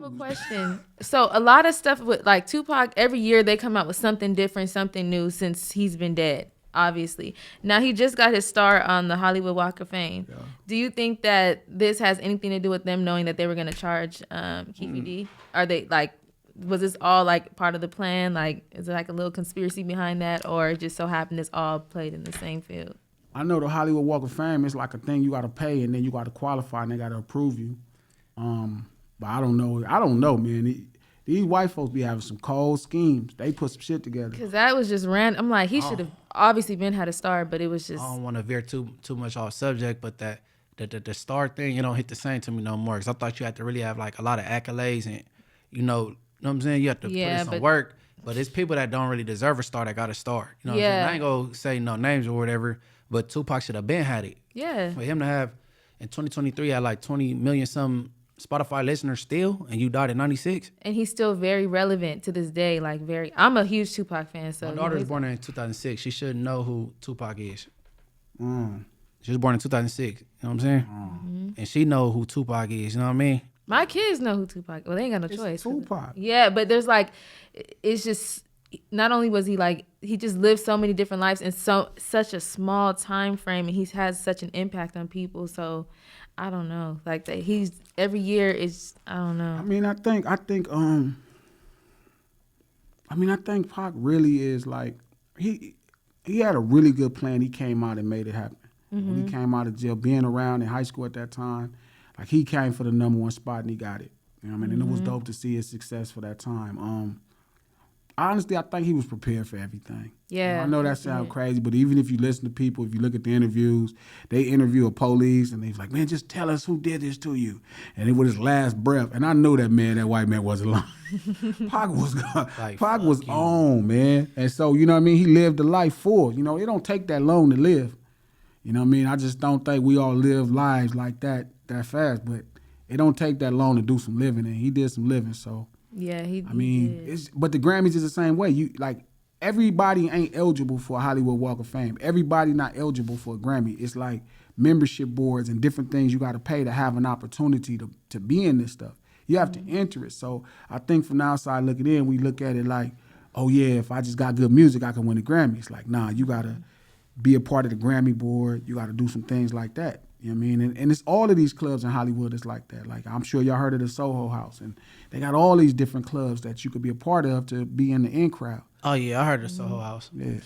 have a question. So a lot of stuff with like Tupac, every year they come out with something different, something new since he's been dead, obviously. Now he just got his star on the Hollywood Walk of Fame. Yeah. Do you think that this has anything to do with them knowing that they were going to charge Keefy D? Are they like, was this all like part of the plan? Like, is it like a little conspiracy behind that, or it just so happened it's all played in the same field? I know the Hollywood Walk of Fame is like a thing you got to pay and then you got to qualify and they got to approve you. But I don't know, man. These white folks be having some cold schemes. They put some shit together. Because that was just random. I'm like, he should have obviously been had a star, but it was just... I don't want to veer too much off subject, but the star thing, you don't hit the same to me no more. Because I thought you had to really have like a lot of accolades and, you know what I'm saying? You have to put in some work. But it's people that don't really deserve a star that got a star. You know what I'm saying? I ain't going to say no names or whatever, but Tupac should have been had it. Yeah. For him to have, in 2023, had like 20 million some Spotify listeners still, and you died at 96. And he's still very relevant to this day. Like I'm a huge Tupac fan. So my daughter was born in 2006. She should know who Tupac is. She was born in 2006. You know what I'm saying? And she know who Tupac is. You know what I mean? My kids know who Tupac. Well, they ain't got no choice. Tupac. Yeah, but there's like, it's just. Not only was he like, he just lived so many different lives in such a small time frame, and he has such an impact on people. So I don't know, like that he's every year is, I don't know. I think Pac really is like, he had a really good plan. He came out and made it happen. When he came out of jail, being around in high school at that time, like he came for the #1 spot and he got it. You know what I mean? And it was dope to see his success for that time. Honestly, I think he was prepared for everything. Yeah. I know that sounds crazy, but even if you listen to people, if you look at the interviews, they interview a police and they was like, man, just tell us who did this to you. And it was his last breath. And I know that white man wasn't lying. Pac was on, man. And so, you know what I mean? He lived a life full. You know, it don't take that long to live. You know what I mean? I just don't think we all live lives like that fast, but it don't take that long to do some living, and he did some living, so. Yeah, he did. But the Grammys is the same way. You like everybody ain't eligible for a Hollywood Walk of Fame. Everybody not eligible for a Grammy. It's like membership boards and different things you got to pay to have an opportunity to be in this stuff. You have to enter it. So I think from the outside looking in, we look at it like, oh yeah, if I just got good music, I can win a Grammy. It's like, nah, you got to be a part of the Grammy board. You got to do some things like that. You know what I mean? And it's all of these clubs in Hollywood that's like that. Like, I'm sure y'all heard of the Soho House. And they got all these different clubs that you could be a part of to be in the in crowd. Oh, yeah, I heard of the Soho House. Yeah.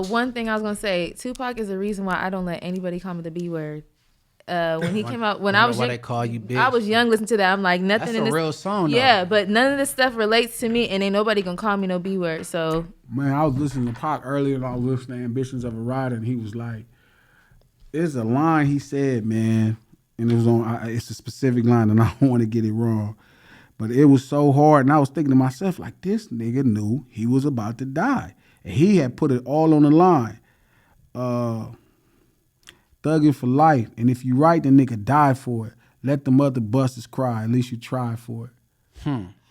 One thing I was going to say, Tupac is the reason why I don't let anybody call me the B word. When he came out, when I was young, they call you bitch. I was young, listening to that. I'm like, nothing That's in this. a real song, though. Yeah, but none of this stuff relates to me, and ain't nobody going to call me no B word. So, man, I was listening to Pac earlier, and I was listening to Ambitions of a Rider, and he was like, there's a line he said, man. And it was it's a specific line, and I don't want to get it wrong. But it was so hard, and I was thinking to myself, like, this nigga knew he was about to die. And he had put it all on the line. Thugging for life, and if you right, the nigga die for it. Let them other busters cry, at least you try for it.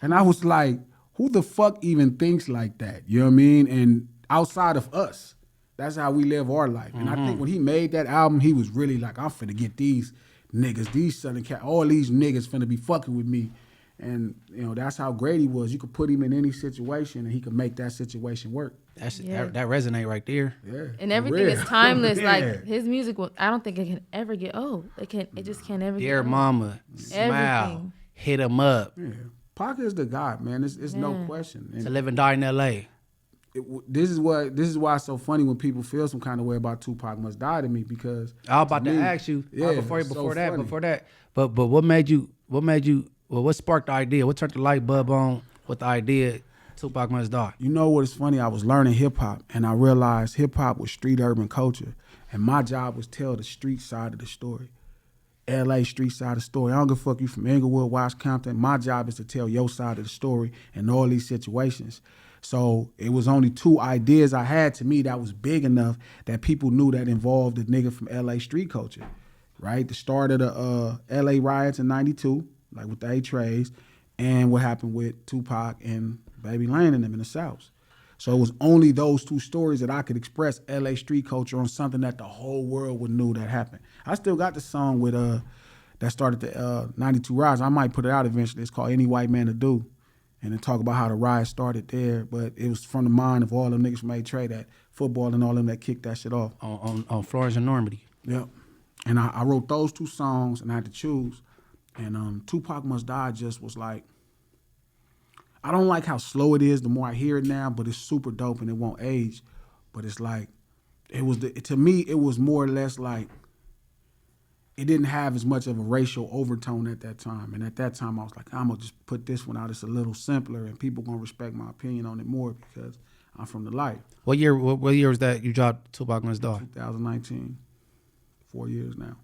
And I was like, who the fuck even thinks like that? You know what I mean? And outside of us, that's how we live our life. And I think when he made that album, he was really like, I'm finna get these niggas, these Southern Cat, all these niggas finna be fucking with me. And, you know, that's how great he was. You could put him in any situation and he could make that situation work. That resonate right there. Yeah. And everything is timeless. Like, his music, I don't think it can ever get old. It just can't ever Dear get old. Mama, Smile, Everything. Hit 'em Up. Yeah. Pac is the guy, man. It's no question. And To Live and Die in L.A. This is why it's so funny when people feel some kind of way about Tupac Must Die to me, because I was about to ask you before that. But what sparked the idea? What turned the light bulb on with the idea Tupac Must Die? You know what is funny? I was learning hip hop and I realized hip hop was street urban culture, and my job was tell the street side of the story. LA street side of the story. I don't give a fuck you from Inglewood, West Compton. My job is to tell your side of the story in all these situations. So it was only two ideas I had to me that was big enough that people knew that involved the nigga from LA street culture, right? The start of the LA riots in '92, like with the A-Trays, and what happened with Tupac and Baby Lane and them in the South. So it was only those two stories that I could express LA street culture on something that the whole world would know that happened. I still got the song with that started the 92 riots. I might put it out eventually. It's called Any White Man to Do. And then talk about how the riot started there. But it was from the mind of all them niggas from A-Trey, that football and all them that kicked that shit off. On Florence and Normandy. Yep. And I wrote those 2 songs and I had to choose. And Tupac Must Die just was like, I don't like how slow it is the more I hear it now, but it's super dope and it won't age. But it's like, to me, it was more or less like, it didn't have as much of a racial overtone at that time. And at that time, I was like, I'm gonna just put this one out. It's a little simpler and people gonna respect my opinion on it more because I'm from the life. What year was that you dropped Tupac Must Die? 2019. 4 years now.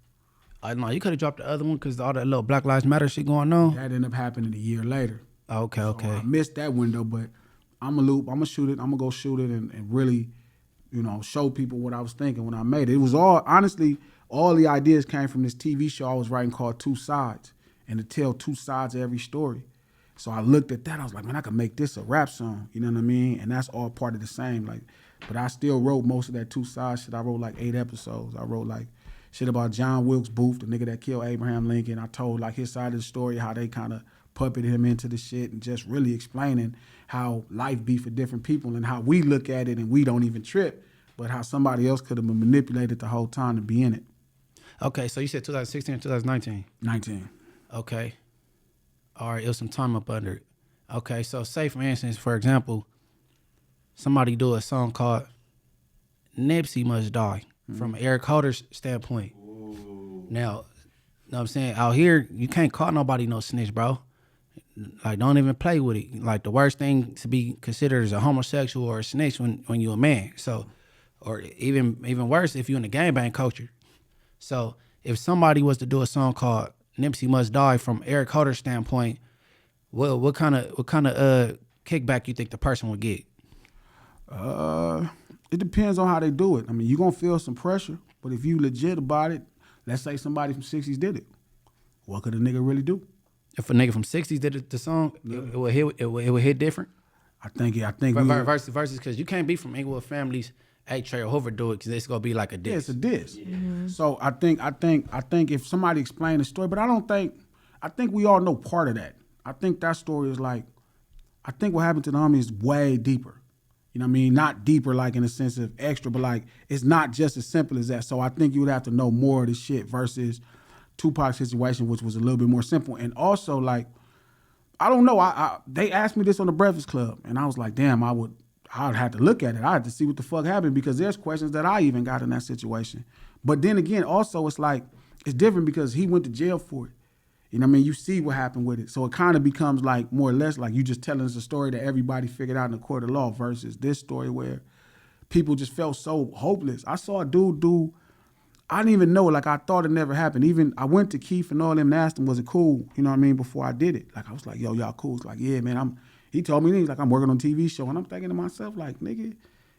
I know you could have dropped the other one because all that little Black Lives Matter shit going on. That ended up happening a year later. Okay. I missed that window, but I'm gonna shoot it. I'm gonna go shoot it and really, show people what I was thinking when I made it. It was all the ideas came from this TV show I was writing called Two Sides, and to tell 2 sides of every story. So I looked at that, I was like, man, I could make this a rap song, you know what I mean? And that's all part of the same, but I still wrote most of that 2 sides shit. I wrote 8 episodes. I wrote shit about John Wilkes Booth, the nigga that killed Abraham Lincoln. I told his side of the story, how they kind of puppeted him into the shit and just really explaining how life be for different people and how we look at it and we don't even trip, but how somebody else could have been manipulated the whole time to be in it. Okay, so you said 2016 or 2019? 19. Okay. All right, it was some time up under it. Okay, so say for instance, for example, somebody do a song called Nipsey Must Die from Eric Holder's standpoint. Ooh. Now, you know what I'm saying? Out here, you can't call nobody no snitch, bro. Don't even play with it. The worst thing to be considered is a homosexual or a snitch when you're a man. So, or even worse, if you're in the gangbang culture. So if somebody was to do a song called Nipsey Must Die from Eric Holder's standpoint, what kind of kickback you think the person would get? It depends on how they do it. I mean, you're gonna feel some pressure, but if you legit about it, let's say somebody from 60s did it, what could a nigga really do? If a nigga from 60s did the song, it would hit different. I think versus because you can't be from Inglewood families. A-Trey or whoever do it because it's gonna be like a diss. Yeah, it's a diss. Yeah. Mm-hmm. So I think if somebody explained the story, but I think we all know part of that. I think that story is I think what happened to the homie is way deeper. You know what I mean? Not deeper in the sense of extra, but it's not just as simple as that. So I think you would have to know more of the shit versus Tupac's situation, which was a little bit more simple. And also I don't know. They asked me this on the Breakfast Club, and I was like, damn, I'd have to look at it. I had to see what the fuck happened because there's questions that I even got in that situation. But then again, also it's different because he went to jail for it. You know what I mean? You see what happened with it. So it kind of becomes more or less you just telling us a story that everybody figured out in the court of law versus this story where people just felt so hopeless. I saw a dude I didn't even know, I thought it never happened. Even I went to Keith and all them and asked him, was it cool? You know what I mean? Before I did it. I was like, yo, y'all cool? It's yeah, man, he told me, he's I'm working on a TV show. And I'm thinking to myself, nigga, you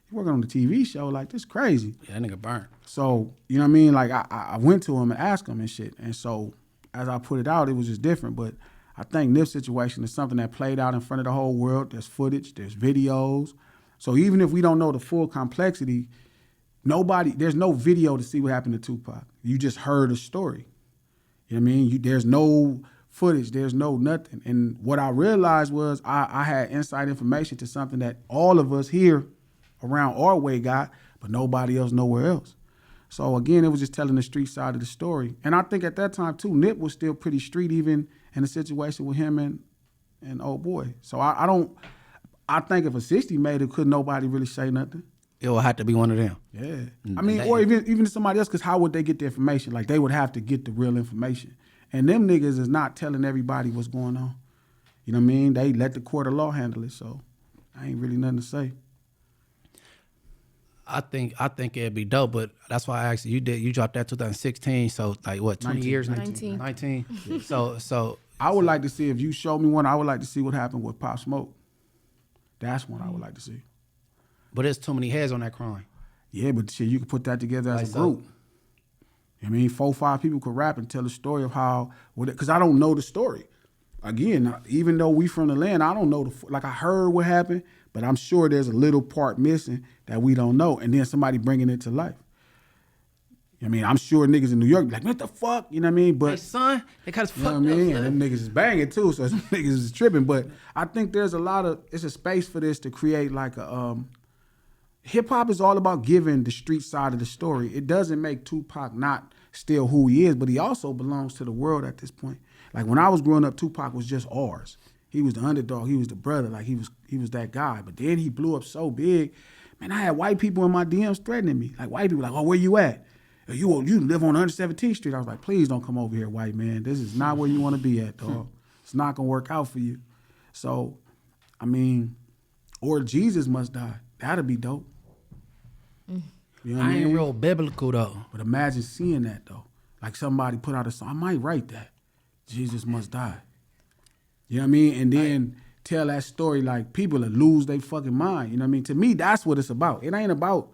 working on the TV show? This crazy. Yeah, that nigga burnt. So, you know what I mean? I went to him and asked him and shit. And so, as I put it out, it was just different. But I think Nip's situation is something that played out in front of the whole world. There's footage, there's videos. So even if we don't know the full complexity, there's no video to see what happened to Tupac. You just heard a story. You know what I mean? There's no footage, there's no nothing. And what I realized was I had inside information to something that all of us here around our way got, but nobody else nowhere else. So again, it was just telling the street side of the story. And I think at that time too, Nip was still pretty street even in the situation with him and old boy. So I think if a 60 made it, could nobody really say nothing? It would have to be one of them. Yeah. I mean, or even somebody else, because how would they get the information? They would have to get the real information. And them niggas is not telling everybody what's going on. You know what I mean? They let the court of law handle it, so I ain't really nothing to say. I think it'd be dope, but that's why I asked you. You dropped that 2016, so 20 19, years? 19. Yeah. So I would like to see, if you show me one, I would like to see what happened with Pop Smoke. That's one I would like to see. But there's too many heads on that crime. Yeah, but shit, you can put that together as a group. I mean, 4 or 5 people could rap and tell the story of how, because I don't know the story. Again, even though we from the land, I don't know I heard what happened, but I'm sure there's a little part missing that we don't know, and then somebody bringing it to life. I mean, I'm sure niggas in New York be like, what the fuck? You know what I mean? But hey, son, they got us you know fucked what I mean? up. And them niggas is banging too, so some niggas is tripping. But I think there's it's a space for this to create like a, hip hop is all about giving the street side of the story. It doesn't make Tupac not still who he is, but he also belongs to the world at this point. Like when I was growing up, Tupac was just ours. He was the underdog. He was the brother. Like he was that guy. But then he blew up so big. Man, I had white people in my DMs threatening me. Like white people like, oh, where you at? You live on 117th Street. I was like, please don't come over here, white man. This is not where you want to be at, dog. It's not going to work out for you. So, I mean, or Jesus Must Die. That'd be dope. You know what I I mean? ain't real biblical, though. But imagine seeing that, though. Like somebody put out a song. I might write that. Jesus Must Die. You know what I mean? And then tell that story like people will lose their fucking mind. You know what I mean? To me, that's what it's about. It ain't about,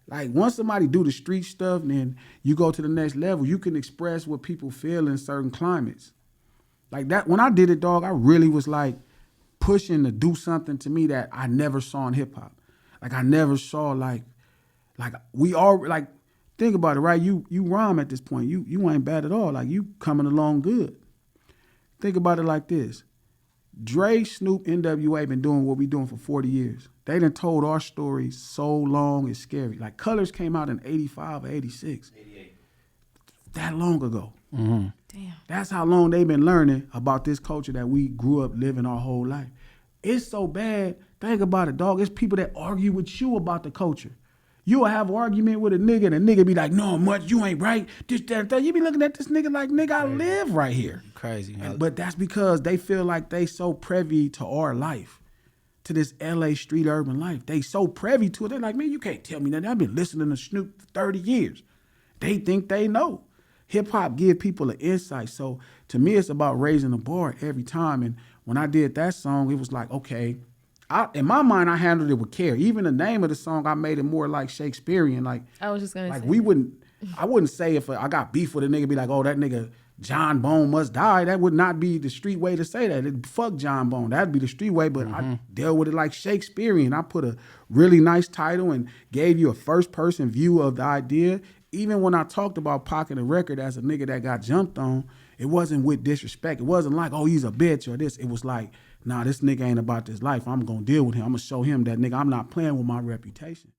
like, once somebody do the street stuff, then you go to the next level. You can express what people feel in certain climates. Like that, when I did it, dog, I really was like pushing to do something to me that I never saw in hip hop. Like I never saw like we all, like, think about it, right? You rhyme at this point. You ain't bad at all. Like you coming along good. Think about it like this. Dre, Snoop, NWA been doing what we doing for 40 years. They done told our story so long, it's scary. Like Colors came out in 85 or 86. 88. That long ago. Mm-hmm. Damn. That's how long they've been learning about this culture that we grew up living our whole life. It's so bad. Think about it, dog. It's people that argue with you about the culture. You will have an argument with a nigga and a nigga be like, no, much, you ain't right. This, that, and that. You be looking at this nigga like, nigga, I live right here. Crazy. But that's because they feel like they so privy to our life, to this LA street urban life. They so privy to it. They're like, man, you can't tell me nothing. I've been listening to Snoop for 30 years. They think they know. Hip hop give people an insight. So to me, it's about raising the bar every time. And when I did that song, it was like, okay, in my mind, I handled it with care. Even the name of the song, I made it more like Shakespearean. Like I was just gonna say, I wouldn't say if I got beef with a nigga, be like, oh, that nigga John Bone must die. That would not be the street way to say that. Fuck John Bone. That'd be the street way. But I dealt with it like Shakespearean. I put a really nice title and gave you a first person view of the idea. Even when I talked about Pac in the record as a nigga that got jumped on, it wasn't with disrespect. It wasn't like, oh, he's a bitch or this. It was like, nah, this nigga ain't about this life. I'm going to deal with him. I'm going to show him that, nigga, I'm not playing with my reputation.